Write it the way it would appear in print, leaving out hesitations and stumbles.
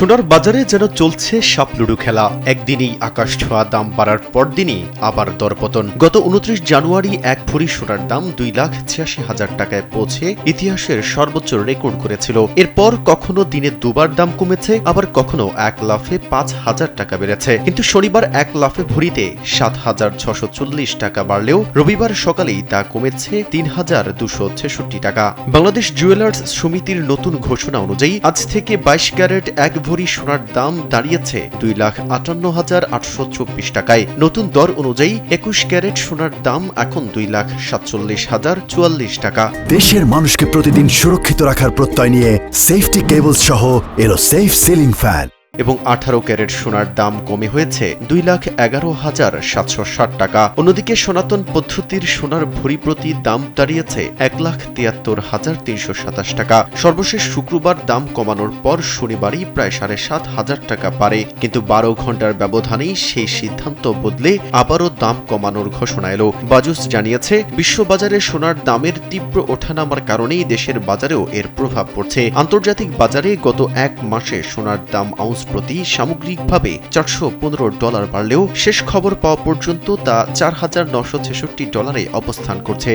সোনার বাজারে যেন চলছে সাপলুডু খেলা। একদিনেই আকাশ ছোঁয়া দাম বাড়ার পরদিনই আবার দরপতন। গত ২৯ জানুয়ারি এক ভরি সোনার দাম ২,৮৬,০০০ টাকায় পৌঁছে ইতিহাসের সর্বোচ্চ রেকর্ড করেছিল। এরপর কখনো দিনে দুবার দাম কমেছে, আবার কখনো এক লাফে ৫,০০০ টাকা বেড়েছে। কিন্তু শনিবার এক লাফে ভরিতে ৭,৬৪০ টাকা বাড়লেও রবিবার সকালেই তা কমেছে ৩,২৬৬ টাকা। বাংলাদেশ জুয়েলার্স সমিতির নতুন ঘোষণা অনুযায়ী আজ থেকে ২২ ক্যারেট এক ভরি সোনার দাম দাঁড়িয়েছে ২,৫৮,৮২৪ টাকায়। নতুন দর অনুযায়ী ২১ ক্যারেট সোনার দাম এখন ২,৪৭,০৪৪ টাকা। দেশের মানুষকে প্রতিদিন সুরক্ষিত রাখার প্রত্যয় নিয়ে সেফটি কেবলস সহ এলো সেফ সিলিং ফ্যান। এবং ১৮ ক্যারেট সোনার দাম কমে হয়েছে ২,১১,৭৬০ টাকা। অন্যদিকে সনাতন পদ্ধতির সোনার ভরি প্রতি দাম দাঁড়িয়েছে ১,৭৩,৩২৭ টাকা। সর্বশেষ শুক্রবার দাম কমানোর পর শনিবারই প্রায় ৭,৫০০ টাকা বাড়ে। কিন্তু ১২ ঘন্টার ব্যবধানেই সেই সিদ্ধান্ত বদলে আবারও দাম কমানোর ঘোষণা এলো। বাজুস জানিয়েছে, বিশ্ববাজারে সোনার দামের তীব্র ওঠানামার কারণেই দেশের বাজারেও এর প্রভাব পড়ছে। আন্তর্জাতিক বাজারে গত এক মাসে সোনার দাম আউন্স প্রতি সামগ্রিকভাবে $৪১৫ বাড়লেও শেষ খবর পাওয়া পর্যন্ত তা $৪,৯৬৬ অবস্থান করছে।